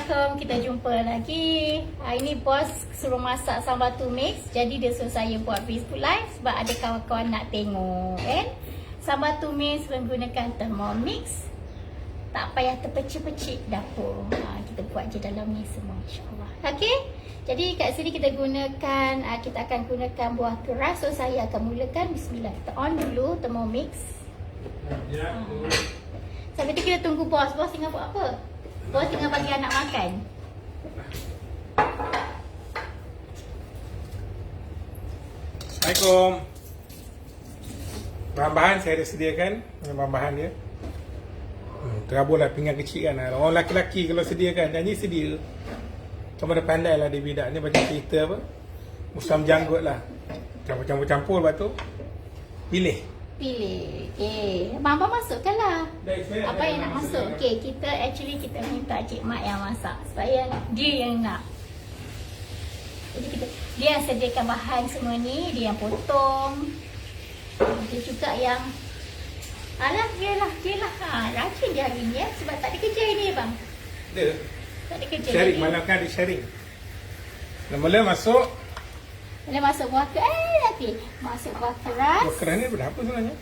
Assalamualaikum, kita jumpa lagi. Hari ni bos suruh masak sambal tumis. Jadi dia suruh saya buat Facebook live sebab ada kawan-kawan nak tengok kan. Sambal tumis menggunakan Thermomix. Tak payah terpecik-pecik dapur. Kita buat je dalam ni semua, insya-Allah. Okey. Jadi kat sini kita akan gunakan buah keras. So saya akan mulakan. Bismillah. Kita on dulu Thermomix. Sampai tu kita tunggu bos. Bos tengah buat apa? Bos tengah bagi anak makan. Assalamualaikum. Bahan-bahan saya dah sediakan. Bahan-bahan dia terabur lah pinggan kecil kan. Orang lelaki-lelaki kalau sediakan, dan ni sedia. Kamu dah pandai lah dia bidak ni, macam cerita apa, musam janggut lah. Campur-campur lepas tu pilih. Okey. Abang masukkan lah apa yang nak masuk. Okey, kita minta Cik Mat yang masak supaya dia yang nak. Jadi dia yang sediakan bahan semua ni, dia yang potong. Dia juga yang dia lah. Rajin dia hari ni sebab tak ada kerja ni bang. Dia tak ada kerja. Sharing, malam kan dia sharing. Mula-mula masuk buah nanti masuk buah keras. Buah keras ni berapa sebenarnya?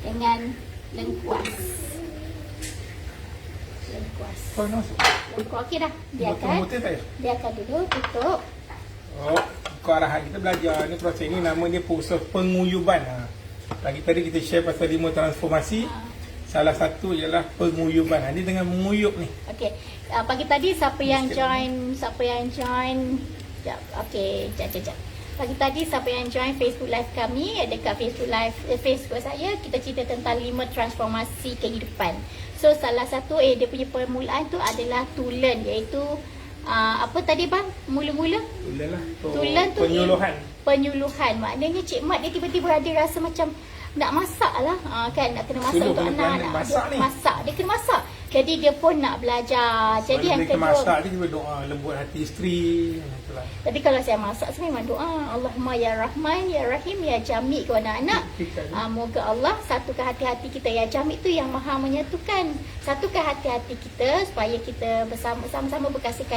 Dengan lengkuas. Oh, masuk. Lengkuas okey dah. Biarkan dulu tutup. Oh, kau arahan kita belajar ni, proses ni nama dia proses penguyuban. Pagi tadi kita share pasal 5 transformasi. Salah satu ialah penguyuban. Ini dengan menguyup ni. Okey. Pagi tadi siapa yang join okey, jap. Pagi tadi siapa yang join Facebook live kami, dekat Facebook live Facebook saya, kita cerita tentang 5 transformasi kehidupan. So salah satu dia punya permulaan tu adalah to learn, iaitu apa tadi bang? Mula-mula? Tulen tu penyuluhan. Maknanya Cik Mat dia tiba-tiba ada rasa macam nak masak lah, kan, nak kena masak untuk anak, nak masak. Dia kena masak. Jadi dia pun nak belajar. Jadi yang kedua, masak dia juga doa lembut hati isteri. Jadi kalau saya masak, saya memang doa Allahumma ya Rahman ya Rahim ya Jami' kepada anak. Moga Allah satukan hati-hati kita. Ya Jami' tu yang maha menyatukan. Satukan hati-hati kita supaya kita bersama-sama berkasih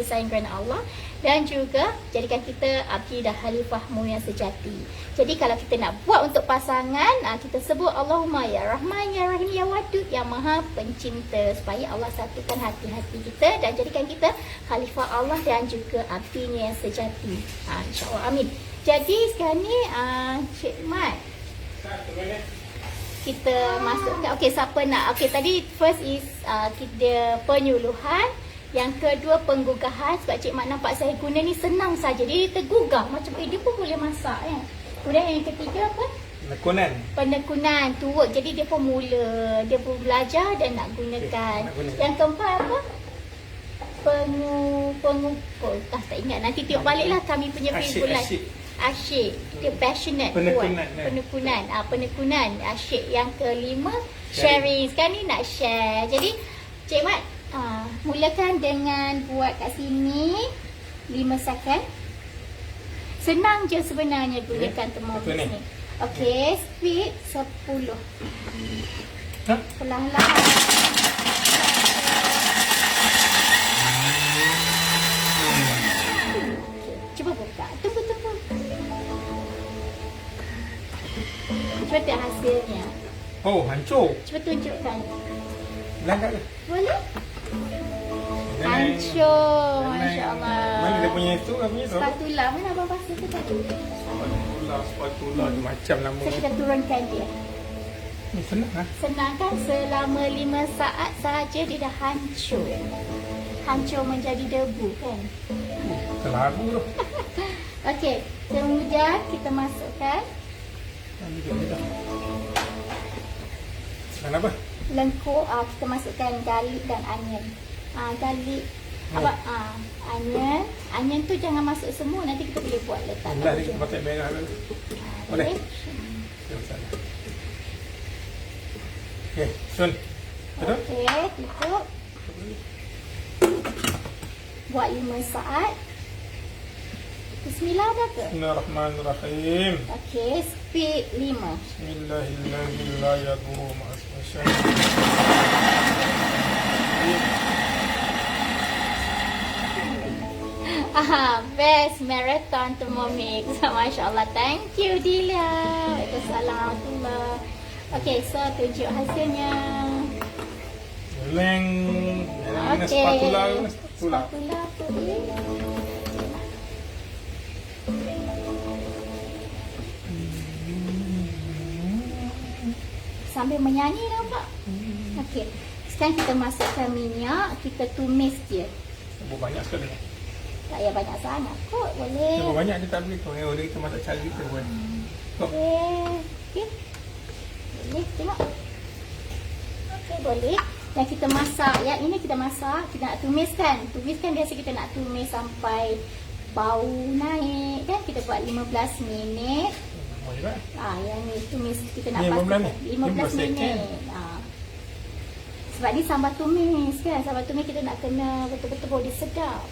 sayang kerana Allah. Dan juga jadikan kita abdi dan khalifahmu yang sejati. Jadi kalau kita nak buat untuk pasangan, kita sebut Allahumma ya Rahman ya Rahim ya Wadud, yang maha pencinta, supaya Allah satukan hati-hati kita dan jadikan kita khalifah Allah dan juga abdinya yang sejati. InsyaAllah, amin. Jadi sekarang ni Cik Mat, kita masukkan. Okey, siapa nak? Okey, tadi first is kita penyuluhan. Yang kedua penggugahan. Sebab Cik Mat nampak saya guna ni senang saja. Dia tergugah macam dia pun boleh masak kan. Kemudian yang ketiga apa? Penekunan to work. Jadi dia pun dia pun belajar dan nak gunakan. Yang keempat apa? Tak ingat. Nanti tengok baliklah kami punya Facebook live. Asyik. Dia passionate. Penekunan. Asyik. Yang kelima sharing. Sekarang ni nak share. Jadi Cik Mat, mulakan dengan buat kat sini 5 second. Senang je sebenarnya gunakan Thermomix ni. Okey, speed 10. Perlahan-lahan. Cuba buka. Tunggu. Cuba tengok hasilnya. Oh, hancur. Cuba tunjukkan. Belangkat ke? Boleh? Hancur, Masya Allah. Mana dia punya itu? Spatula. Mana abang pasal tu tadi? Spatula tu macam nama. Kita turunkan dia. Ni senang lah. Senang kan? Selama 5 saat sahaja dia dah hancur. Hancur menjadi debu kan? Terlalu tu. Okey, kemudian kita masukkan Kenapa? lengkuas. Kita masukkan garlic dan onion. Garlic onion tu jangan masuk semua, nanti kita boleh buat letak. Dah kita pakai merah dulu. Boleh. Okey, Sun. Betul? Okey, tutup. Buat 5 saat. Bismillah dah ke? Bismillahirrahmanirrahim. Okey, speed 5. Bismillahirrahmanirrahim. Best marathon Thermomix. Masya Allah. Thank you Dilia. Waalaikumsalam. Okay, so tunjuk hasilnya. Leng. Okay. Spatula. Spatula tu dia. Sambil menyanyi nampak. Okey. Sekarang kita masukkan minyak, kita tumis je. Berapa banyak sekali? Tak payah banyak sangat kot, boleh. Berapa banyak dia tak boleh tu. Boleh kita masak cara kita buat. Okey. Boleh tengok. Okey, boleh. Dan kita masak ya. Ini kita masak, kita nak tumiskan. Tumiskan biasa kita nak tumis sampai bau naik kan. Kita buat 15 minit. Yang ni tumis kita nak pastikan 15 minit. Sebab ni sambal tumis kan. Sambal tumis kita nak kena betul-betul boleh sedap.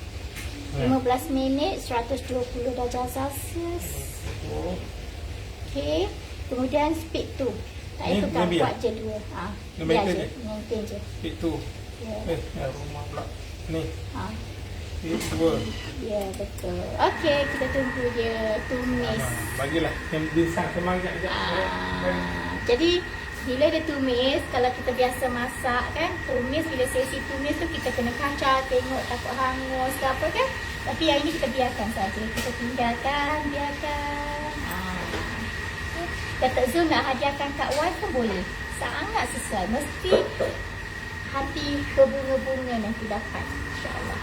15 minit 120 darjah Celsius. Okey. Kemudian speed tu. Tak itu kan buat je dua. Biar je. Maintain je. Speed tu. Rumah pula. Ni. Dua. Ya, betul. Okey, kita tunggu dia tumis. Bagilah yang bisang semangat je. Jadi bila dia tumis, kalau kita biasa masak kan, tumis bila sesi tumis tu kita kena kacau, tengok takut hangus ke apa kan. Tapi yang ini kita biarkan saja. Kita tinggalkan, biarkan. Datuk Zul nak hadiahkan Kak Wan pun boleh. Sangat sesuai. Mesti hati berbunga-bunga nanti dapat. InsyaAllah.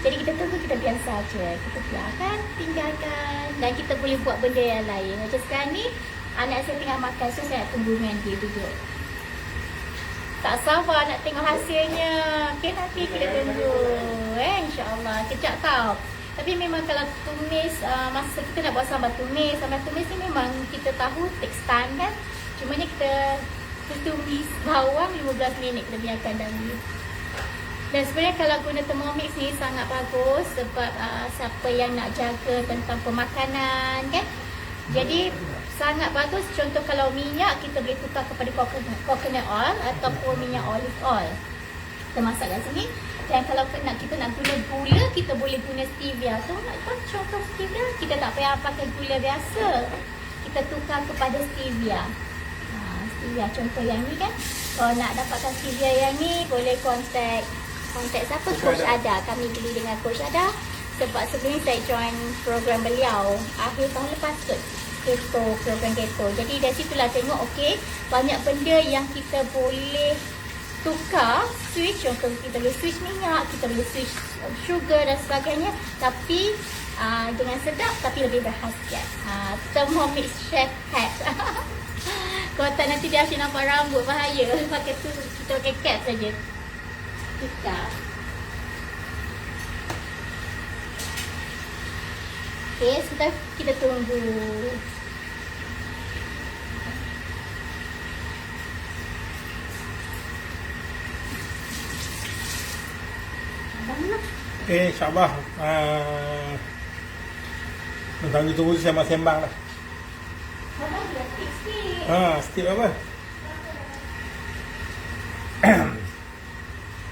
Jadi kita tunggu, kita biar saja. Kita biarkan, tinggalkan. Dan kita boleh buat benda yang lain. Macam sekarang ni, anak saya tengah makan. So saya nak tunggu dengan dia duduk. Tak sabar nak tengok hasilnya. Okay, nanti kita tunggu. InsyaAllah. Kejap tau. Tapi memang kalau tumis, masa kita nak buat sambal tumis ni memang kita tahu takes time kan. Cumanya kita tumis bawang 15 minit kita biarkan dahulu. Dan sebenarnya kalau guna Thermomix ni sangat bagus sebab siapa yang nak jaga tentang pemakanan kan. Jadi sangat bagus. Contoh kalau minyak kita boleh tukar kepada coconut oil ataupun minyak olive oil. Kita masak kat sini. Dan kalau kita nak guna gula, kita boleh guna stevia. So nak tahu contoh stevia, kita tak payah pakai gula biasa. Kita tukar kepada stevia. Stevia contoh yang ni kan. Kalau nak dapatkan stevia yang ni, boleh kontak siapa? Coach Ada. Kami beli dengan Coach Ada. Sebab sebelum ni saya join program beliau akhir tahun lepas kot. Program keto. Jadi dari situlah tengok okey, banyak benda yang kita boleh tukar, switch. Contoh kita boleh switch minyak, kita boleh switch sugar dan sebagainya. Tapi dengan sedap tapi lebih berkhasiat. Thermomix Chef Hat. Kalau tak nanti dia asyik nampak rambut, bahaya. Pakai tu, kita pakai cap saja. Tukar. Okay, sebentar kita tunggu. Okay, insyaAllah. Tentang itu saya masih sembang lah. Step apa?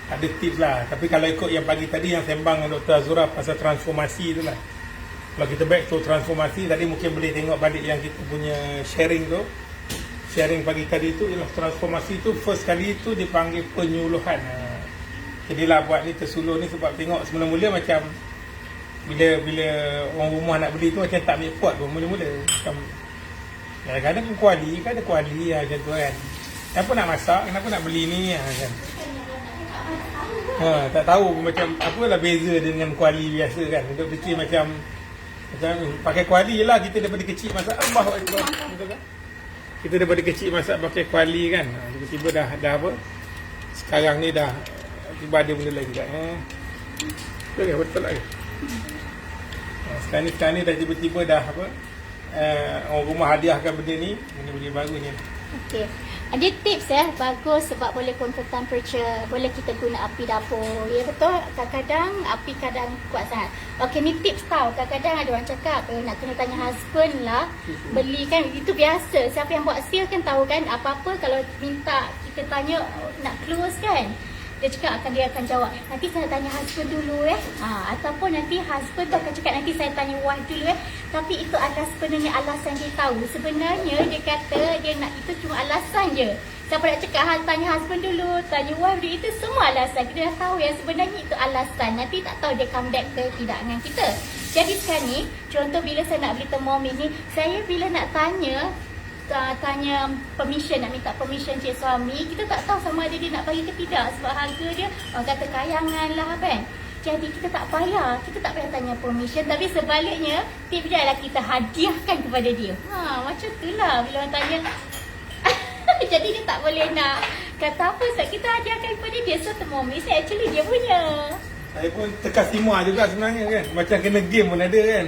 Ada tips lah. Tapi kalau ikut yang pagi tadi yang sembang dengan Dr. Azura pasal transformasi tu lah. Kalau kita back to transformasi, tadi mungkin boleh tengok balik yang kita punya sharing tu. Sharing pagi tadi tu ialah transformasi tu first kali tu dipanggil penyuluhan. Jadilah buat ni tersulur ni sebab tengok semula-mula macam bila orang rumah nak beli tu macam tak ambil puat pun mula-mula. Macam kadang-kadang pun kuali, kan ada kuali lah macam tu kan. Kenapa nak masak, kenapa nak beli ni kan. Tak tahu pun macam apalah beza dengan kuali biasa kan. Untuk kecil macam pakai kuali lah, kita daripada kecil masak Allahu Akbar. Betul kan? Kita daripada kecil masak pakai kuali kan. Tiba-tiba dah apa? Sekarang ni dah tiba ada benda lain juga. Betul lah. Sekarang ni dah tiba-tiba dah apa? Orang rumah hadiahkan benda ni, benda-benda baru ni. Okey. Ada tips bagus sebab boleh control temperature, boleh kita guna api dapur. Ya betul, kadang-kadang api kadang kuat sangat. Okey, ni tips tau. Kadang-kadang ada orang cakap nak kena tanya husband lah. Beli kan, itu biasa. Siapa yang buat sale kan tahu kan, apa-apa kalau minta kita tanya nak close kan. dia akan jawab, nanti saya tanya husband dulu ataupun nanti husband tu akan cakap nanti saya tanya wife dulu tapi itu adalah sebenarnya alasan dia tahu. Sebenarnya dia kata dia nak itu cuma alasan je. Siapa nak cakap tanya husband dulu, tanya wife dia, itu semua alasan. Kita dah tahu yang sebenarnya itu alasan. Nanti tak tahu dia come back ke tidak dengan kita. Jadi sekarang ni, contoh bila saya nak beli Thermomix ni, saya bila nak tanya permission, nak minta permission cik suami, kita tak tahu sama ada dia nak bagi ke tidak sebab harga dia orang kata kayangan lah kan. Jadi kita tak payah tanya permission, tapi sebaliknya tip dia adalah kita hadiahkan kepada dia. Macam tu lah bila orang tanya. Jadi dia tak boleh nak kata apa sebab kita hadiahkan kepada dia. So Thermomix actually dia punya. Saya pun tekas timah juga sebenarnya kan. Macam kena game pun ada kan.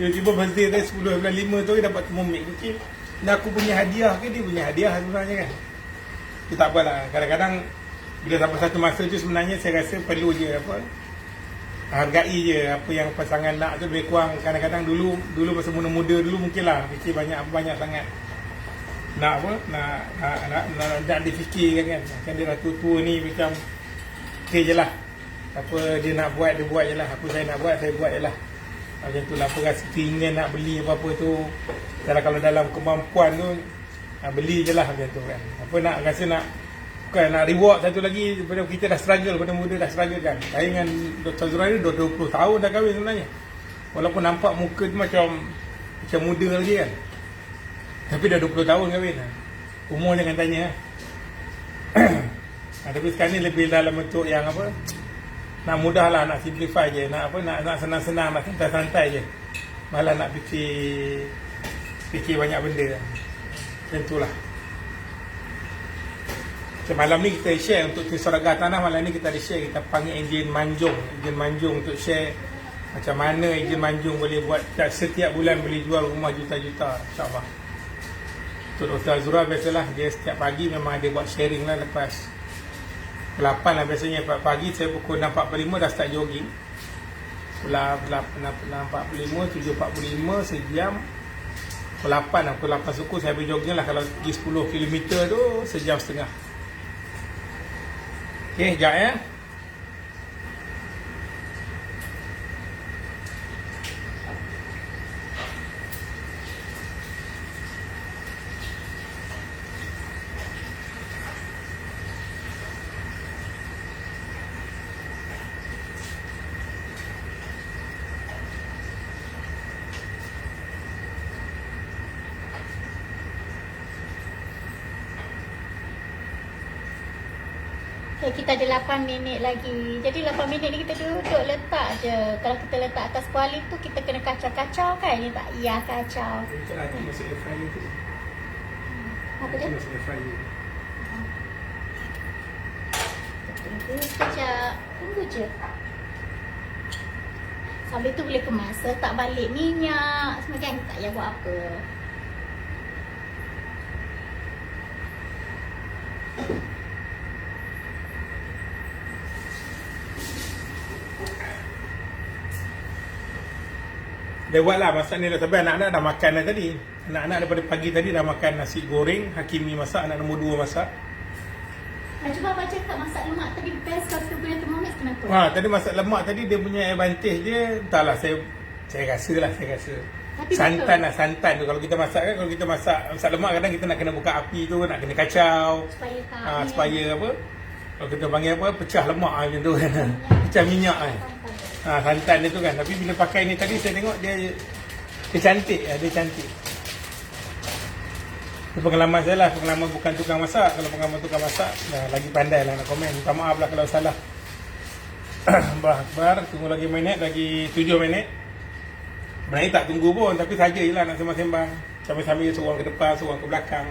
Tiba-tiba birthday saya 10 bulan 5 tu dapat Thermomix kecil. Dan aku punya hadiah ke dia punya hadiah sebenarnya kan. Dia tak apalah. Kadang-kadang bila sampai satu masa tu sebenarnya saya rasa perlu je hargai je apa yang pasangan nak tu. Lebih kurang kadang-kadang dulu masa muda-muda dulu mungkin lah fikir banyak sangat. Nak difikirkan kan. Kan dia dah tua-tua ni macam okay je lah. Apa dia nak buat, dia buat je lah. Apa saya nak buat, saya buat je lah. Macam tu lah. Apa rasa keinginan nak beli apa-apa tu, kalau dalam kemampuan tu beli je lah macam tu kan. Apa nak rasa bukan nak reward satu lagi. Daripada kita dah struggle, pada muda dah struggle kan. Saya dengan Dr. Zura ni 20 tahun dah kahwin sebenarnya. Walaupun nampak muka tu macam muda lagi kan, tapi dah 20 tahun kahwin. Umur jangan tanya. Tapi sekarang ni lebih dalam bentuk yang nak mudah lah, nak simplify je, nak senang-senang, nak santai-santai je. Malah nak fikir banyak benda. Macam tu lah. Malam ni kita share untuk Sorga Tanah. Malam ni kita ada share, kita panggil enjin manjung untuk share macam mana enjin manjung boleh buat setiap bulan boleh jual rumah juta-juta, insyaAllah. Untuk Dr. Azura biasalah dia setiap pagi memang ada buat sharing lah. Lepas 8 lah biasanya pagi saya pukul 6.45 dah start jogging. 6.45, 7.45 sejam. Pukul 8 lah, pukul 8 suku saya pergi jogging lah. Kalau pergi 10 km tu sejam setengah. Okay, sekejap ya. Okay, kita ada 8 minit lagi. Jadi 8 minit ni kita duduk letak je. Kalau kita letak atas kuali tu kita kena kacau-kacau kan. Dia tak payah kacau. Masuk air fryer tu. Apa dia? Masuk air fryer. Tunggu sekejap. Tunggu je. Sambil tu boleh kemas. Letak balik minyak. Semua kan tak payah buat apa. Dia buat lah masak ni dah sampai anak-anak dah makan dah tadi. Anak-anak daripada pagi tadi dah makan nasi goreng. Hakimi masak, anak nombor 2 masak. Cuba abang cakap masak lemak tadi best kalau kita punya Thermomix kenapa? Tadi masak lemak tadi dia punya advantage dia. Entahlah saya rasa lah. Tapi santan betul lah, santan tu kalau kita masak kan. Kalau kita masak lemak kadang kita nak kena buka api tu, nak kena kacau. Supaya apa? Kalau kita panggil apa? Pecah lemak macam tu kan. Pecah minyak kan. Santan dia tu kan. Tapi bila pakai ni tadi saya tengok dia cantik. Dia cantik. Itu pengalaman saya lah. Pengalaman bukan tukang masak. Kalau pengalaman tukang masak lagi pandai lah nak komen. Minta maaf lah kalau salah. Akbar, tunggu lagi minit. Lagi 7 minit. Sebenarnya tak tunggu pun. Tapi saja je lah nak sembang-sembang. Sambil-sambil seorang ke depan, seorang ke belakang.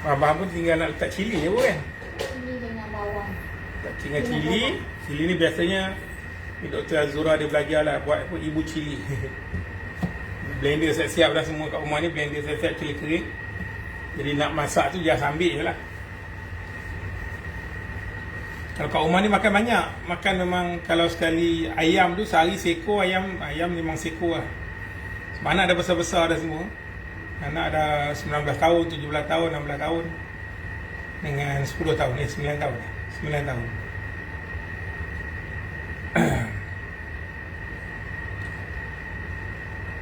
Abang pun tinggal nak letak cili je pun kan. Cili dengan bawang. Tinggal cili. Cili ni biasanya Dr. Azura dia belajar lah buat apa, ibu cili. Blender siap-siap dah semua kat rumah ni. Blender siap-siap cili kering. Jadi nak masak tu just ambil je lah. Kalau kat rumah ni makan banyak. Makan memang kalau sekali ayam tu sehari seekor ayam memang seekor lah. Sebab anak dah besar-besar dah semua. Anak dah 19 tahun, 17 tahun, 16 tahun. dengan 10 tahun, 9 tahun. 9 tahun.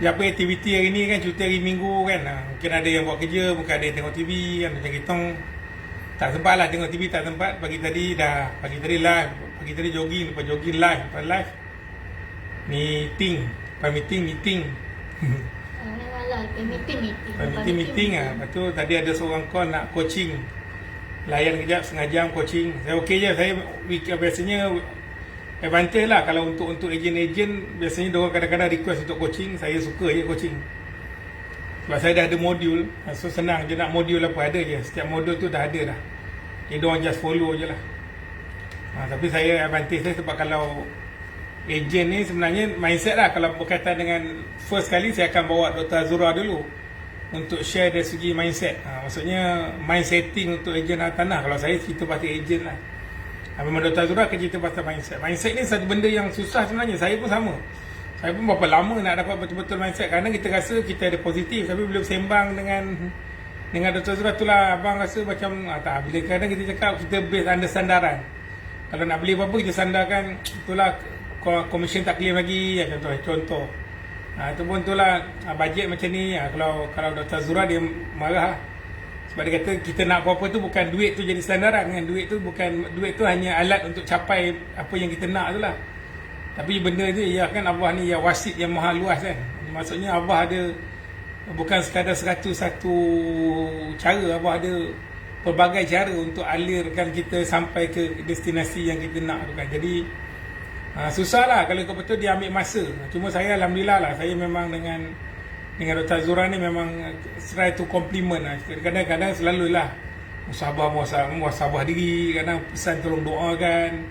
Dia apa aktiviti hari ni kan, cuti hari Minggu kan. Mungkin ada yang buat kerja, mungkin ada yang tengok TV kan. Macam kita tak sempat lah tengok TV, tak sempat. Pagi tadi live. Pagi tadi jogging, lepas jogging live. Lepas live meeting. Lepas meeting. Memang lah, meeting lah. Lepas tu tadi ada seorang call nak coaching. Layan kejap, setengah jam coaching. Saya okey je. Saya biasanya advantage lah. Kalau untuk ejen-ejen, biasanya diorang kadang-kadang request untuk coaching. Saya suka je coaching. Sebab saya dah ada modul. So senang je nak modul apa ada je. Setiap modul tu dah ada dah. Jadi diorang just follow je lah. Tapi saya advantage saya sebab kalau ejen ni sebenarnya mindset lah. Kalau berkaitan dengan first kali, saya akan bawa Dr. Azura dulu untuk share dari segi mindset. Maksudnya mind setting untuk ejen tanah. Kalau saya cerita pasal ejen lah. Memang Dr. Azura akan cerita pasal mindset. Mindset ni satu benda yang susah sebenarnya. Saya pun sama. Saya pun berapa lama nak dapat betul-betul mindset. Kerana kita rasa kita ada positif. Tapi bila sembang dengan Dr. Azura tu lah, abang rasa macam tak. Bila kadang kita cakap, kita based under sandaran. Kalau nak beli apa-apa, kita sandarkan itulah commission tak clear lagi. Contoh. Itu pun itulah bajet macam ni. Kalau Dr. Azura dia marah. Sebab dia kata kita nak apa-apa tu bukan duit tu jadi sandaran kan. Duit tu hanya alat untuk capai apa yang kita nak tu lah. Tapi benda tu ya kan, Allah ni ya wasit yang maha luas kan. Maksudnya Allah ada bukan sekadar satu cara. Allah ada pelbagai cara untuk alirkan kita sampai ke destinasi yang kita nak tu kan. Jadi susah lah kalau kau betul dia ambil masa. Cuma saya alhamdulillah lah, saya memang dengan Dr. Azura ni memang try to compliment lah. Kadang-kadang selalulah muasabah diri. Kadang pesan tolong doakan.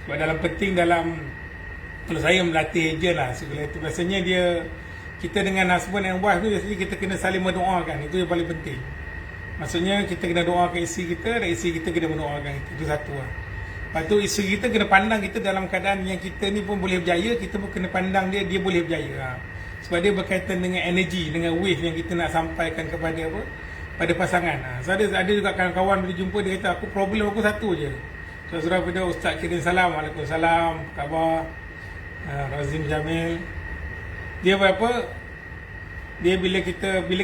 Sebab dalam penting kalau saya melatih je lah. Biasanya kita dengan husband and wife tu biasanya kita kena saling mendoakan. Itu yang paling penting. Maksudnya kita kena doakan isteri kita dan isteri kita kena mendoakan kita. Itu satu lah. Lepas tu isteri kita kena pandang kita dalam keadaan yang kita ni pun boleh berjaya. Kita pun kena pandang dia boleh berjaya. Sebab dia berkaitan dengan energi, dengan wave yang kita nak sampaikan pada pasangan. So ada juga kawan-kawan bila jumpa, dia kata problem aku satu je. So surah pada Ustaz kirim salam. Waalaikumsalam. Khabar Razim Jamil. Dia dia bila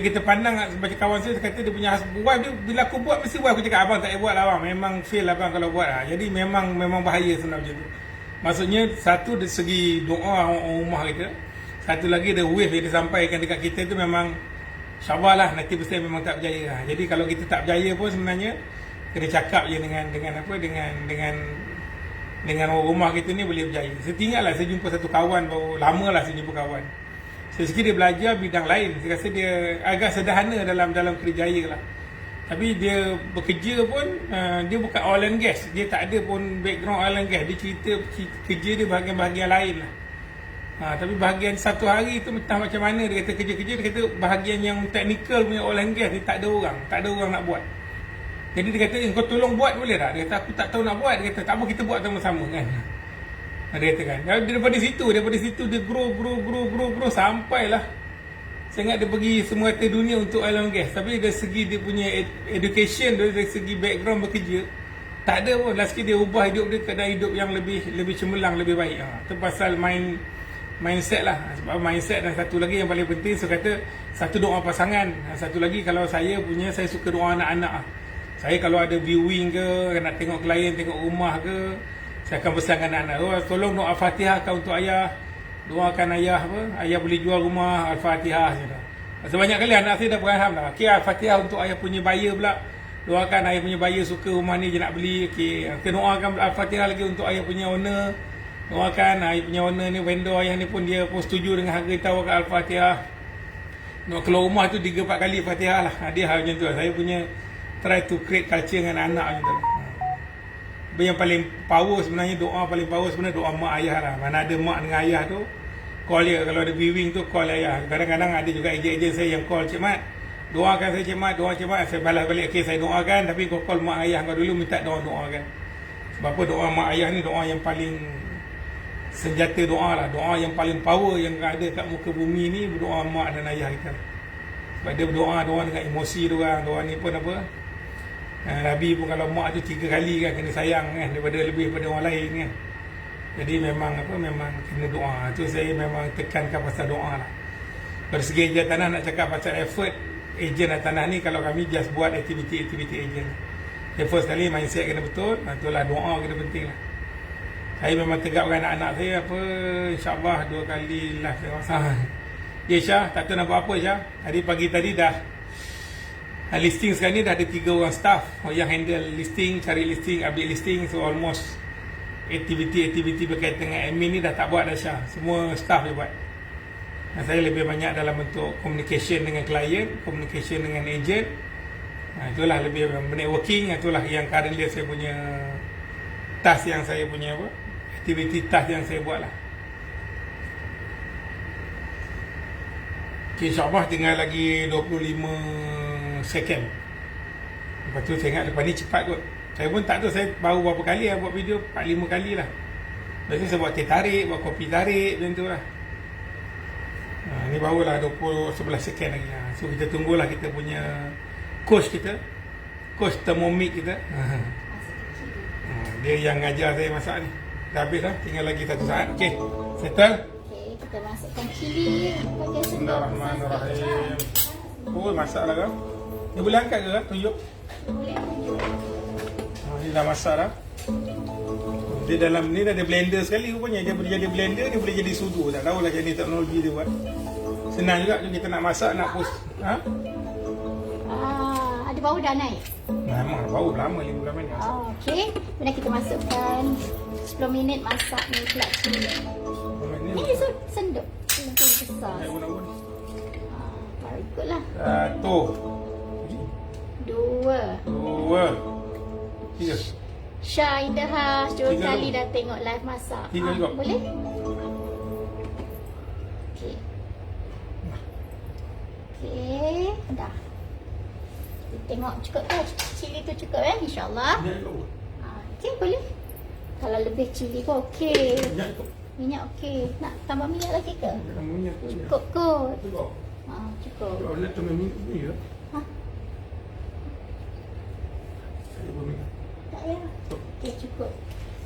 kita pandang sebagai kawan saya kata dia punya wife dia, bila aku buat mesti wife aku cakap abang tak payah buat lah abang, memang fail abang kalau buat lah. Jadi memang bahaya sebenarnya tu. Maksudnya satu dari segi doa rumah kita, satu lagi ada wave yang disampaikan dekat kita tu memang insyaAllah lah nanti pasti memang tak berjaya lah. Jadi kalau kita tak berjaya pun sebenarnya kena cakap je dengan orang rumah kita ni boleh berjaya. Saya tinggal lah, saya jumpa satu kawan baru lama lah saya jumpa kawan. Saya fikir dia belajar bidang lain. Saya rasa dia agak sederhana dalam kerjaya lah. Tapi dia bekerja pun dia bukan oil and gas. Dia tak ada pun background oil and gas. Dia cerita kerja dia bahagian-bahagian lain lah. Tapi bahagian satu hari tu entah macam mana dia kata kerja-kerja. Dia kata bahagian yang teknikal punya oil and gas ni tak ada orang nak buat. Jadi dia kata kau tolong buat boleh tak? Dia kata aku tak tahu nak buat. Dia kata tak apa kita buat sama-sama kan. Dia kata kan. Daripada situ dia grow sampailah. Saya ingat dia pergi semua harta dunia untuk oil and gas. Tapi dari segi dia punya education, dari segi background bekerja, tak ada pun. Last sekali dia ubah hidup dia ke dalam hidup yang lebih cemerlang, lebih baik. Itu pasal mindset lah. Sebab mindset dan satu lagi yang paling penting, saya kata satu doa pasangan. Satu lagi kalau saya suka doa anak-anak. Saya kalau ada viewing ke, nak tengok klien, tengok rumah ke, saya akan pesankan anak-anak, tolong doa Fatihah kau untuk ayah. Doakan ayah ayah boleh jual rumah, Al-Fatihah je dah. Sebanyak kali anak saya dah beraham dah. Okey, Al-Fatihah untuk ayah punya buyer pula. Doakan ayah punya buyer suka rumah ni je nak beli. Okey, kita doakan Al-Fatihah lagi untuk ayah punya owner. Doakan ayah punya owner ni, vendor ayah ni pun dia pun setuju dengan harga tawarkan Al-Fatihah. Nak keluar rumah tu 3-4 kali Fatihah lah. Dia hal macam tu lah. Saya punya try to create culture dengan anak macam tu. Yang paling power sebenarnya, doa paling power sebenarnya doa mak ayah lah. Mana ada mak dengan ayah tu, call dia. Kalau ada viewing tu, call ayah. Kadang-kadang ada juga ejen-ejen saya yang call, Cik Mat, doakan saya Cik Mat, doa Cik Mat. Saya balas balik, okey saya doakan, tapi kau call mak ayah kau dulu, minta doakan. Sebab apa, doa mak ayah ni doa yang paling senjata doa lah. Doa yang paling power yang ada kat muka bumi ni, berdoa mak dan ayah kita. Sebab dia berdoa dengan emosi diorang. Doa ni pun apa, Nabi pun kalau mak tu 3 kali kan kena sayang kan daripada lebih daripada orang lain kan. Jadi memang memang kena doa. Tu saya memang tekankan pasal doa lah. Dari segi ejen tanah nak cakap pasal effort ejen tanah ni, kalau kami just buat aktiviti-aktiviti ejen. First sekali mindset kena betul, itulah doa kena penting lah. Saya memang tegakkan anak-anak saya apa, insyaAllah 2 kali live tengok sah. Ya Syah, tak tahu nak buat apa Syah. Hari pagi tadi dah listing sekarang ni dah ada 3 orang staff yang handle listing, cari listing, update listing. So almost aktiviti-aktiviti berkaitan dengan admin ni dah tak buat dah Syah. Semua staff dia buat. Dan saya lebih banyak dalam bentuk communication dengan klien, communication dengan agent. Itulah lebih networking. Itulah yang currently saya punya task yang saya punya apa, aktiviti task yang saya buat lah. Okay, insyaAllah tinggal lagi 25 second. Lepas tu saya ingat lepas ni cepat kot. Saya pun tak tahu, saya baru berapa kali buat video, 4-5 kali lah. Biasanya saya buat teh tarik, buat kopi tarik macam tu lah. Ni barulah 11 second lagi. So kita tunggulah kita punya coach kita, coach Thermomix kita. Dia yang ngajar saya masak ni. Dah habis lah, tinggal lagi 1 saat. Okay, settle. Okay, kita masukkan cili. Bismillahirrahmanirrahim. Oh, masak lah kan. Dia boleh angkat ke kan? Tunjuk. Boleh tunjuk. Ni dah masak dah. Dia dalam ni dah ada blender sekali rupanya. Dia boleh jadi blender, dia boleh jadi sudu. Tak tahulah jenis teknologi dia buat. Senang juga kita nak masak, nak post. Ada bau dah naik? Memang bau lama 5 bulan ni. Okey. Kemudian kita masukkan 10 minit masak ni pula cili. Ini senduk. Ini besar. Very good lah. 1 2 3. Syah in the house 2 kali dah tengok live masak. 3 juga. Boleh? Okey. Okey, dah. Kita tengok cukup ke cili tu cukup insya-Allah. Okey, boleh. Kalau lebih cili pun okey. Minyak okey. Nak tambah minyak lagi ke? Cukup kot. Cukup. Kalau nak tambah minyak ni ke? Tak ya. Okey, cukup.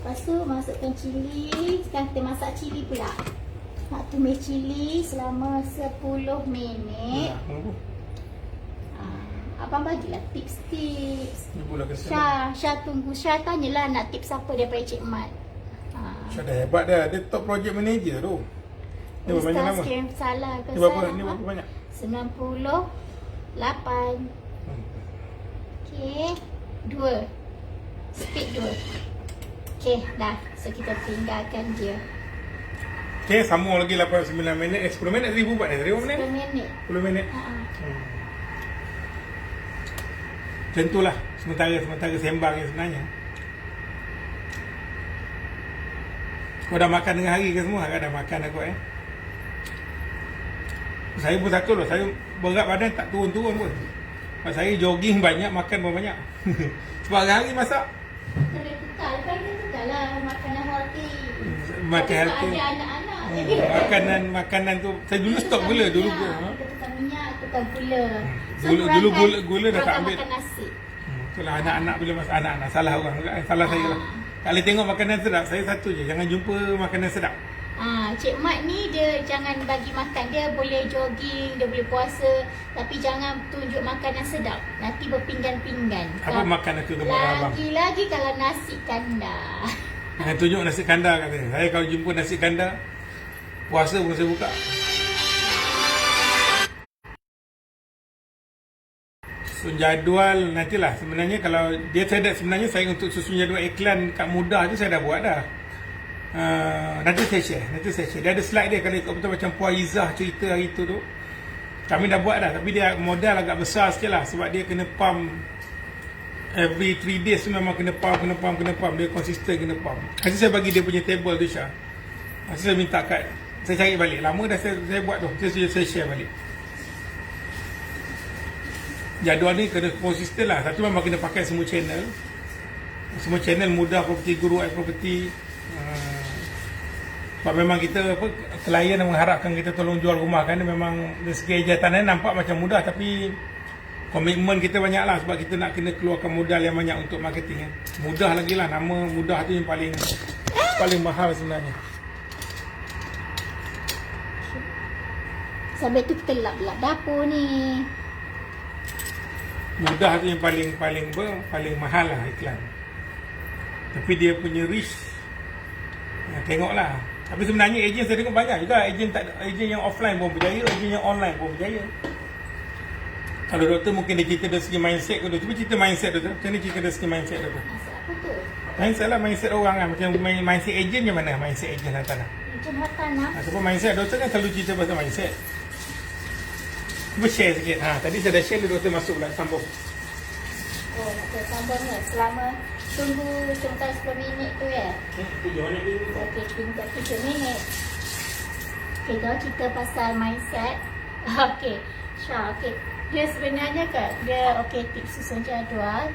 Lepas tu masukkan cili. Sekarang kita masak cili pula. Nak tumis cili selama 10 minit. Abang bagilah tips-tips. Syah tunggu. Syah tanyalah nak tips apa daripada Cik Mat. Syah dah hebat dah. Dia top project manager tu. Ni berapa banyak lama? Ustaz salah ke? Ni berapa banyak? 98. Okey. 2. Speed 2. Okey, dah. So kita tinggalkan dia. Okey, sambung lagi 8-9 minit. 10 minit tadi buat ni. Tadi berapa minit? 10 minit. 10 minit. Macam itulah sementara sembang yang sebenarnya. Kau dah makan dengan hari ke semua? Agak dah makan aku Saya pun satu loh. Saya berat badan tak turun-turun pun. Sebab saya jogging banyak, makan pun banyak. Sebab hari-hari masak. Kena tukar. Lepas kita tukar lah makanan healthy. Makan healthy. Ada anak-anak. Makanan tu saya dulu stok gula dulu. Kita tukar minyak, tukar gula. Dulu gula dah tak ambil. Makan nasi. Itulah anak-anak bila masak anak-anak salah orang juga. Salah saya lah. Kalau tengok makanan sedap, saya satu je, jangan jumpa makanan sedap. Cik Mat ni dia jangan bagi makan. Dia boleh jogging, dia boleh puasa, tapi jangan tunjuk makanan sedap. Nanti berpinggan-pinggan. Apa makanan tu kepada abang? Lagi-lagi kalau nasi kandar. Jangan tunjuk nasi kandar katanya. Saya kalau jumpa nasi kandar, puasa pun saya buka. So jadual nantilah sebenarnya kalau dia sebenarnya saya untuk susun jadual iklan kat Mudah tu saya dah buat dah. Nanti saya share. Dia ada slide dia kalau ikut betul macam Puan Izzah cerita hari tu. Kami dah buat dah tapi dia modal agak besar sikit lah sebab dia kena pump every 3 days tu memang kena pump. Dia konsisten kena pump. Nanti saya bagi dia punya table tu Syah. Nanti saya minta kat, saya cari balik. Lama dah saya buat tu. Saya share balik. Jadual ni kena konsisten lah. Satu memang kena pakai semua channel. Semua channel Mudah Property, Guru Property. Sebab memang kita klien mengharapkan kita tolong jual rumah kan. Memang dari segi ejatan nampak macam mudah tapi komitmen kita banyak lah sebab kita nak kena keluarkan modal yang banyak untuk marketing kan. Mudah lagi lah, nama mudah tu yang paling mahal sebenarnya. Sampai tu kita lap-lap dapur ni. Mudah tu yang paling mahal lah iklan. Tapi dia punya risk, tengoklah. Tapi sebenarnya ejen saya tengok banyak juga. Ejen yang offline pun berjaya, ejen yang online pun berjaya. Kalau doktor mungkin dia cerita dari segi mindset ke tu. Cuba cerita mindset tu. Macam ni cerita dari segi mindset tu. Apa tu? Mindset lah, mindset orang kan. Macam mindset ejen yang mana? Mindset ejen hartanah. Ejen hartanah. Sebab mindset doktor kan selalu cerita pasal mindset. Cuba share sikit. Tadi saya dah share, doktor masuk pula, sambung. Oh, nak kena sambung ke? Selama tunggu sebentar 10 minit tu ya? Okey, tinggal 3 minit. Okey, kalau kita pasal mindset. Okey, Syah, okey. Dia sebenarnya kan, dia okey tips susun jadual.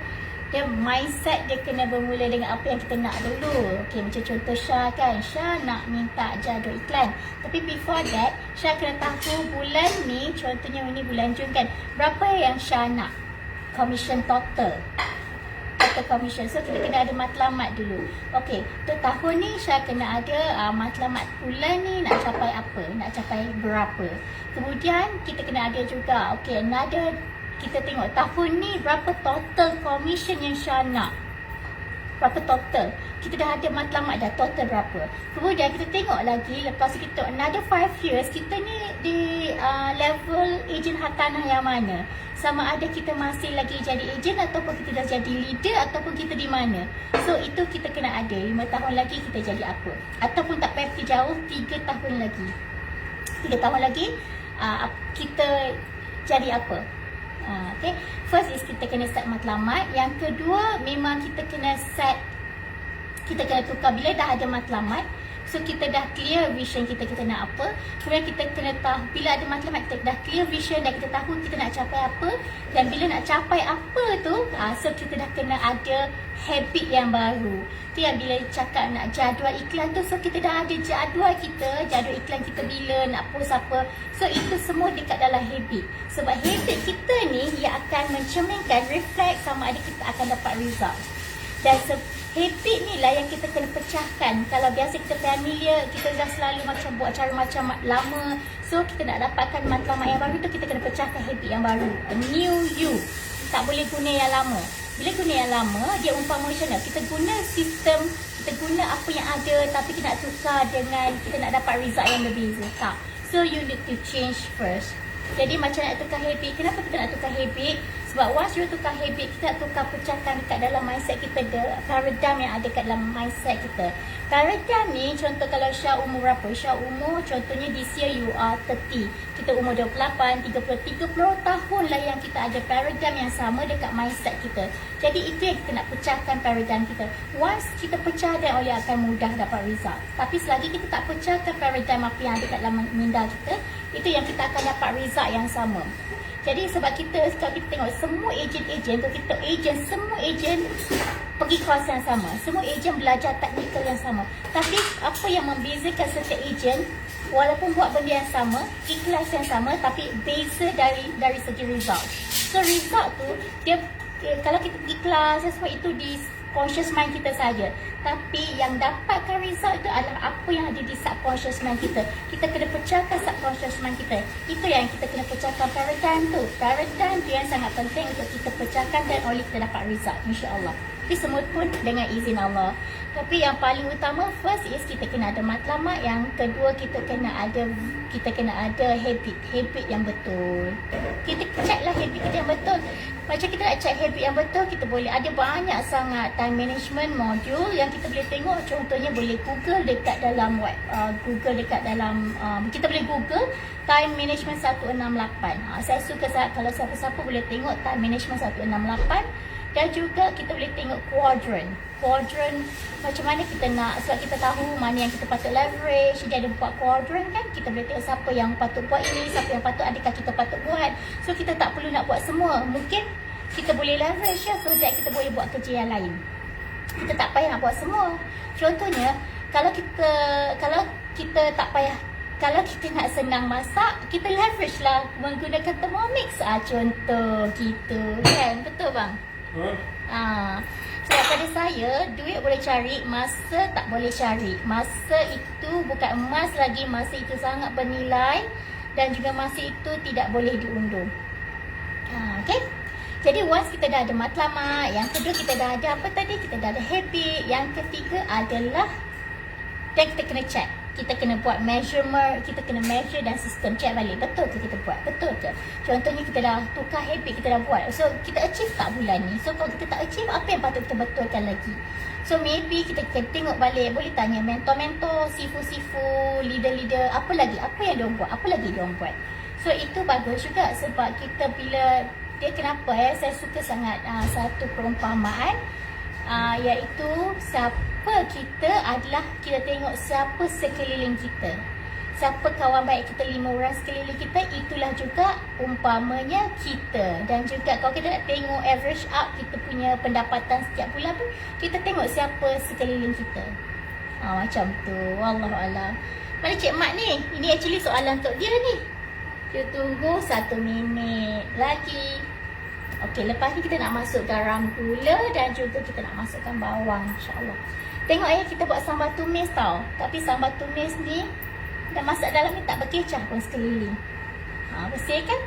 Dia mindset dia kena bermula dengan apa yang kita nak dulu. Okey, macam contoh Syah kan. Syah nak minta jadual iklan. Tapi before that, Syah kena tahu bulan ni, contohnya ini bulan Jun kan. Berapa yang Syah nak? Commission total. Commission. So kita kena ada matlamat dulu. Okey, untuk tahun ni Syah kena ada matlamat bulan ni nak capai apa, nak capai berapa. Kemudian kita kena ada juga, okey, another, kita tengok tahun ni berapa total commission yang Syah nak. Berapa total. Kita dah ada matlamat dah total berapa. Kemudian kita tengok lagi, lepas kita another 5 years, kita ni di level ejen hartanah yang mana. Sama ada kita masih lagi jadi ejen ataupun kita dah jadi leader ataupun kita di mana. So itu kita kena ada 5 tahun lagi kita jadi apa. Ataupun tak payah pergi jauh, 3 tahun lagi. 3 tahun lagi kita jadi apa. Okay. First is kita kena set matlamat. Yang kedua memang kita kena set, kita kena tukar bila dah ada matlamat. So kita dah clear vision kita nak apa. Kemudian kita kena tahu, bila ada matlamat kita dah clear vision dan kita tahu kita nak capai apa. Dan bila nak capai apa tu, so kita dah kena ada habit yang baru. Tu yang bila cakap nak jadual iklan tu, so kita dah ada jadual iklan kita bila nak post apa. So itu semua dekat dalam habit. Sebab habit kita ni yang akan mencerminkan, reflect sama ada kita akan dapat result. Dan habit ni lah yang kita kena pecahkan. Kalau biasa kita familiar, kita dah selalu macam buat cara macam lama. So kita nak dapatkan matlamat yang baru tu, kita kena pecahkan habit yang baru. A new you. Tak boleh guna yang lama. Bila guna yang lama, dia umpama macam mana? Kita guna sistem, kita guna apa yang ada, tapi kita nak tukar dengan kita nak dapat result yang berbeza. Tak. So you need to change first. Jadi macam nak tukar habit. Kenapa kita nak tukar habit? Sebab once you tukar habit, kita nak tukar pecahkan dekat dalam mindset kita, paradigm yang ada kat dalam mindset kita. Paradigm ni, contoh kalau Syah umur berapa? Syah umur, contohnya this year you are 30. Kita umur 28, 30 tahun lah yang kita ada paradigm yang sama dekat mindset kita. Jadi itu yang kita nak pecahkan paradigm kita. Once kita pecah, dan oleh akan mudah dapat result. Tapi selagi kita tak pecahkan paradigm apa yang ada kat dalam minda kita, itu yang kita akan dapat result yang sama. Jadi sebab kita, kalau kita tengok semua ejen-ejen, kalau kita semua ejen pergi kelas yang sama. Semua ejen belajar teknikal yang sama. Tapi apa yang membezakan setiap ejen, walaupun buat benda yang sama, ikhlas yang sama, tapi beza dari segi result. So result tu, dia kalau kita pergi kelas, semua itu di conscious mind kita saja. Tapi yang dapatkan result itu adalah apa yang ada di subconscious mind kita. Kita kena pecahkan subconscious mind kita. Itu yang kita kena pecahkan paradigm tu. Paradigm tu yang sangat penting untuk kita pecahkan dan oleh kita dapat result, insya-Allah. Tapi semua pun dengan izin Allah. Tapi yang paling utama first is kita kena ada matlamat. Yang kedua kita kena ada habit yang betul. Kita checklah habit kita yang betul. Macam kita nak check habit yang betul, kita boleh ada banyak sangat time management module yang kita boleh tengok. Contohnya boleh Google dekat dalam kita boleh Google time management 168. Saya suka kalau siapa-siapa boleh tengok time management 168. Dan juga kita boleh tengok quadrant macam mana kita nak, sebab kita tahu mana yang kita patut leverage. Dia ada buat quadrant kan, kita boleh tengok siapa yang patut buat ini, siapa yang patut, adakah kita patut buat. So kita tak perlu nak buat semua. Mungkin kita boleh leverage so that kita boleh buat kerja yang lain. Kita tak payah nak buat semua. Contohnya kalau kita tak payah kalau kita nak senang masak, kita leverage lah menggunakan Thermomix. Contoh gitu kan. Betul bang? Sebab pada saya, duit boleh cari, masa tak boleh cari. Masa itu bukan emas lagi, masa itu sangat bernilai. Dan juga masa itu tidak boleh diundur. Okay? Jadi once kita dah ada matlamat, yang kedua kita dah ada apa tadi? Kita dah ada habit. Yang ketiga adalah, dan kita kena check. Kita kena buat measurement, kita kena measure dan sistem check balik. Betul ke kita buat? Betul ke? Contohnya kita dah tukar habit, kita dah buat. So, kita achieve tak bulan ni? So, kalau kita tak achieve, apa yang patut kita betulkan lagi? So, maybe kita tengok balik. Boleh tanya mentor-mentor, sifu-sifu, leader-leader. Apa lagi? Apa yang diorang buat? Apa lagi diorang buat? So, itu bagus juga sebab kita bila... Dia kenapa saya suka sangat satu perumpamaan. Iaitu siapa kita adalah kita tengok siapa sekeliling kita. Siapa kawan baik kita, 5 orang sekeliling kita, itulah juga umpamanya kita. Dan juga kalau kita nak tengok average up kita punya pendapatan setiap bulan tu, kita tengok siapa sekeliling kita. Macam tu. Wallahualam. Mana Cik Mat ni? Ini actually soalan untuk dia ni. Kita tunggu 1 minit lagi. Okey, lepas ni kita nak masuk garam gula dan juga kita nak masukkan bawang, insyaAllah. Tengok kita buat sambal tumis tau. Tapi sambal tumis ni dah masak dalam ni tak berkecah pun sekeliling. Bersih kan?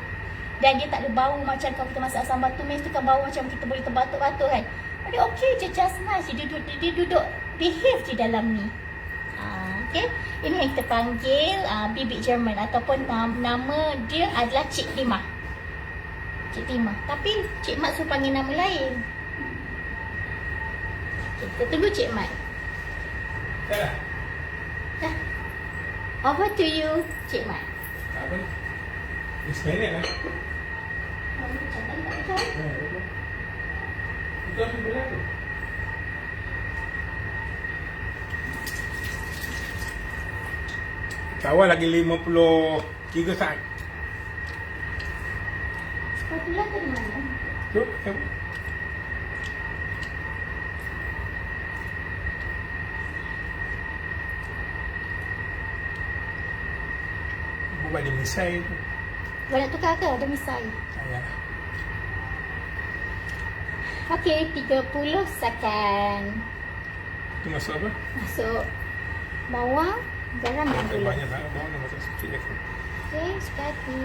Dan dia tak ada bau macam kalau kita masak sambal tumis tu kan bau macam kita boleh terbatuk-batuk kan. Dia okey je, just nice. Dia duduk behave di dalam ni. Okay? Ini yang kita panggil bibit Jerman ataupun nama dia adalah Cik Timah. Cik Timah. Tapi Cik Mat suruh panggil nama lain. Kita tunggu Cik Mat. Dah. Over to you, Cik Mat. Apa ni? Minit lah. Macam tadi tak betul? Itu apa bola tu? Kawal lagi 53 saat. Spatula dari mana? Tu, apa? Buat dia misai tu. Boleh tukar ke? Ada misai. Ya. Okey, 30 second. Tu masuk apa? Masuk bawang, garam dan gula. Banyak sangat bawang dah masuk sikit lagi. Okey, sekali.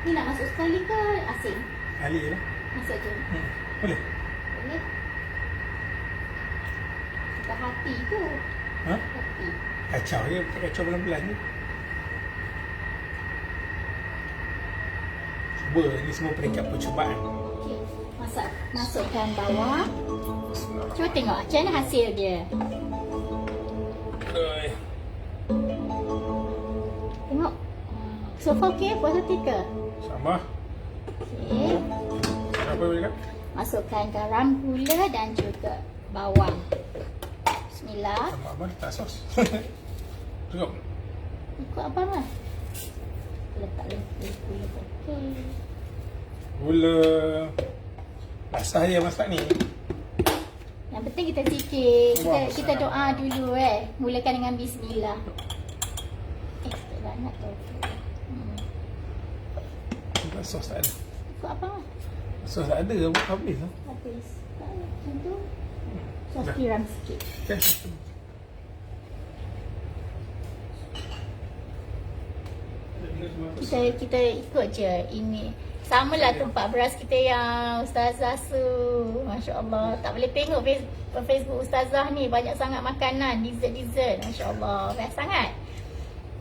Ni nak masuk sekali ke asin? Ali lah. Masuk je. Boleh? Boleh. Suka hati tu. Ha? Hati. Kacau je, kacau pelan-pelan je. Cuba, ni semua peringkat percubaan. Okey, masukkan bawang. Cuba tengok macam mana hasil dia. Tengok. So far okey, puas hati ke? Sama. Okey. Apa boleh kan? Masukkan garam, gula dan juga bawang. Bismillah. Sama abang tak sos. Cukup. Ikut abang lah. Letak gula. Okey. Gula. Basah je masak ni. Yang penting kita zikir. Allah Kita doa Akbar. dulu Mulakan dengan bismillah. Tak nak tu. Sos tak ada. Ikut abang lah. Sos tak ada, buat habis lah. Habis. Tak ada. Macam tu. Sos Dah. tiram sikit. Okay. Kita ikut je ini. Samalah tempat beras kita yang Ustazah Su. Masya Allah. Tak boleh tengok Facebook Ustazah ni. Banyak sangat makanan. Dessert. Masya Allah. Best sangat.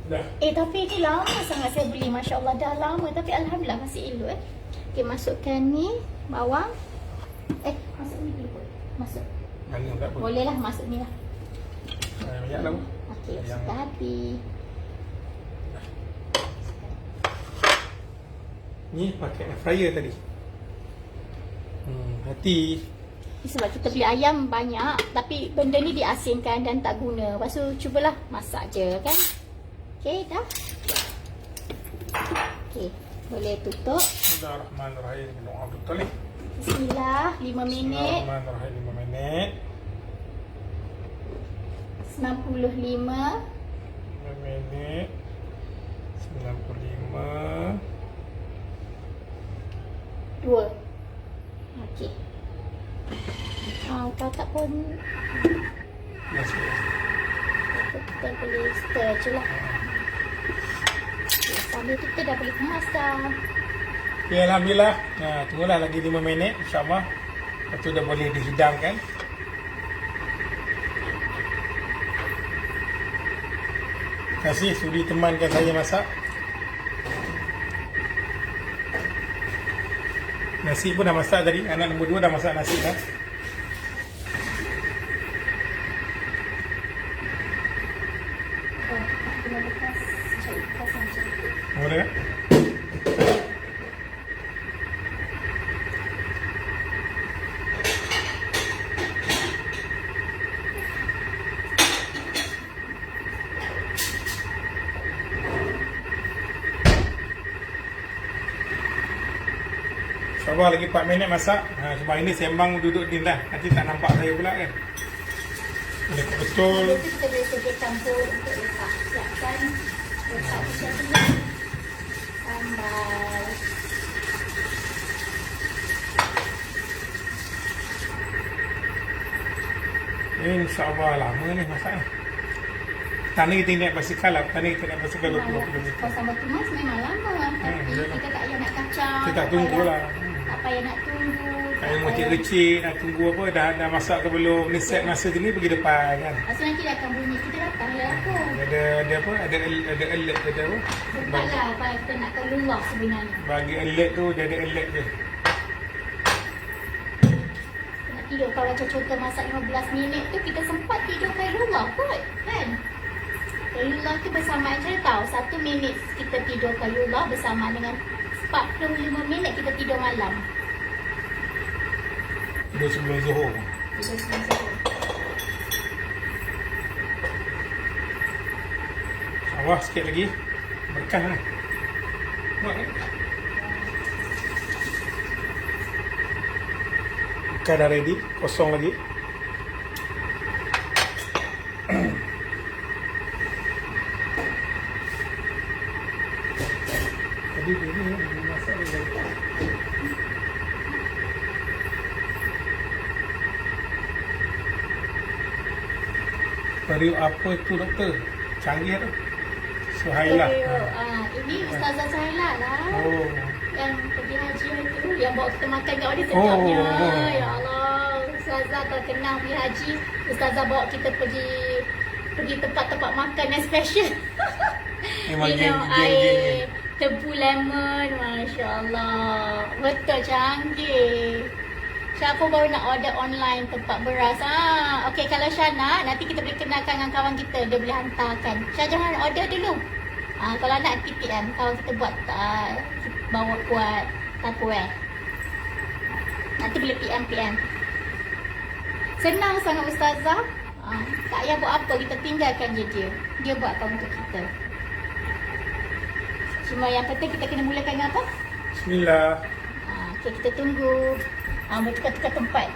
Dah. Tapi ni lama sangat saya beli. Masya Allah. Dah lama. Tapi Alhamdulillah masih elok Okay, masukkan ni. Bawang. Masuk ni dulu. Masuk. Mana tak apa. Boleh lah masuk ni lah. Banyak lah. Okey, Yang- suka hati. Ni pakai air fryer tadi. Hati. Sebab kita beli ayam banyak, tapi benda ni diasinkan dan tak guna. Lepas tu cubalah masak je kan. Okey, dah. Okey, boleh tutup. Bismillahirrahmanirrahim. Doa betul ni. Bismillah, 5 minit. Bismillahirrahmanirrahim. 5 minit. 95 minit 95 2. Okey. Kalau tak pun masuk. kita boleh stir je lah. Okay, sambil tu kita dah boleh kemas dah. Okay, Alhamdulillah. Tunggulah lagi 5 minit insyaAllah. Lepas tu dah boleh dihidangkan. Terima kasih sudi temankan saya masak. Nasi pun dah masak tadi. Anak nombor 2 dah masak nasi dah. Oh, kena bekas cari bekas macam tu. Boleh kan? Sabar lagi 4 minit masak. Sebab ini sembang duduk ni lah. Nanti tak nampak saya pula kan. Boleh betul. Lepas tu kita boleh sedia campur untuk letak. Siapkan letak macam tu. Sambal. InsyaAllah lama ni masak ni. Tadi kita naik basikal lah. Tadi kita naik basikal 20 km. Kalau sambal tumas memang lama. Tapi betul. kita tak payah nak kacang. Kita tak tunggu lah. Tak payah nak tunggu. Kalau motik kecil nak tunggu apa. Dah masak ke belum. Ni set masa sini pergi depan kan. Lepas tu nanti dia akan bunyi. Kita datang lah aku. Ada apa? Ada alert ada apa? Sempatlah kalau kita nak keluar sebenarnya. Bagi alert tu dia ada alert je. Nak tidur kalau macam contoh masak 15 minit tu kita sempat tidur kat luar kot kan. Luar tu bersamaan saya tahu 1 minit kita tidur kat luar bersamaan dengan 45 minit kita tidur malam. Tidur sebelum Zuhur. Tidur sebelum sahur. Awah sikit lagi. Berkah lah. Buat kan? Berkah dah ready. Kosong lagi. Tadi dia ni masak dia letak. Periuk apa tu doktor? Canggih tu. Suhaila. Ini Ustazah Suhaila lah. Oh. Yang pergi haji itu yang bawa kita makan kat order sedapnya. Oh. Ya Allah, Ustazah terkenal pergi haji. Ustazah bawa kita pergi tempat-tempat makan yang special. Memang Minum geng-geng. air tebu lemon, Masya Allah. Betul canggih. Siapa baru nak order online tempat beras? Okey, kalau Syah nak, nanti kita boleh kenalkan dengan kawan kita. Dia boleh hantarkan. Syah jangan order dulu. Kalau nak TPM, kawan kita buat bawa buat Tupperware. Nanti boleh PM. Senang sangat Ustazah. Tak payah buat apa, kita tinggalkan je dia. Dia buatkan untuk kita. Cuma yang penting kita kena mulakan dengan apa? Bismillah. Okay, kita tunggu. Bertukar-tukar tempat.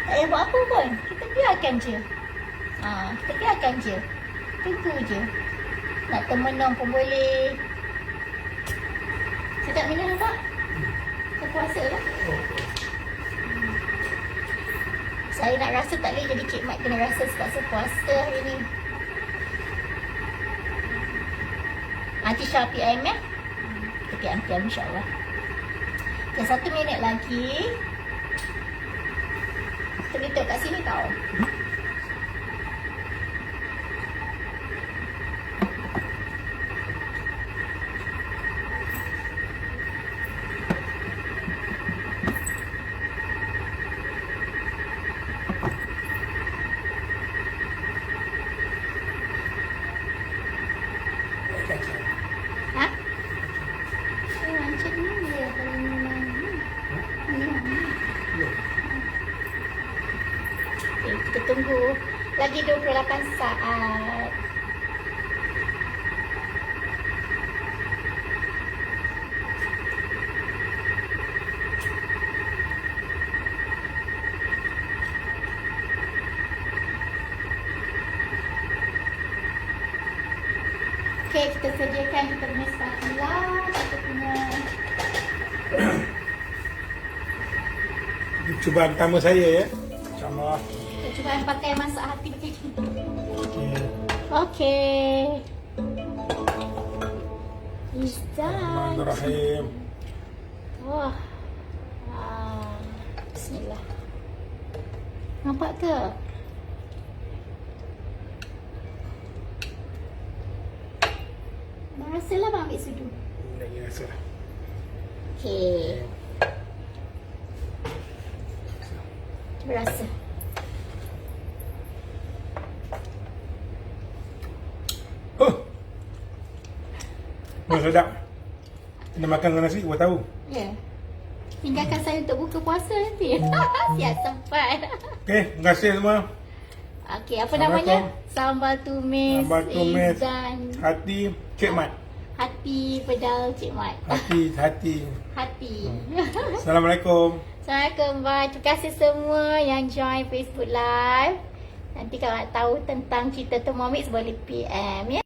Tak payah buat apa pun. Kita biarkan je. Kita biarkan je. Tunggu je. Nak termenung pun boleh. Sedap minum tak? Saya puasa lah. Saya nak rasa tak boleh jadi Cik Mat kena rasa sebab saya puasa hari ni. Nanti Syah PM ya. Kita PM insyaAllah. Okay, 1 minit lagi. Kita letak kat sini tau. Ha? Macam ni dia kalau memang okay, kita tunggu lagi 28 saat. kita sediakan kita punya spatula, kita punya Cubaan pertama saya ya. InsyaAllah. kita cuba pakai masak hati pakai kita. Okay. Okey. It's done. Bismillahirrahmanirrahim. Wah. Bismillah. Nampak ke? Rasalah bang ambil sudu. Lagi rasa lah. Okey. Cuba rasa. Oh. Sedap. Kena makan dengan nasi, buat tahu. Ya. Tinggalkan saya untuk buka puasa nanti. Siap sempat. Okey, terima kasih semua. Okey, apa namanya? Sambal tumis. Sambal tumis. Dan Hati Cik Mat. hati pedal Cik Mat. Hati. Hati. Assalamualaikum. Assalamualaikum. Bye. Terima kasih semua yang join Facebook Live. Nanti kalau nak tahu tentang cerita Thermomix boleh PM ya.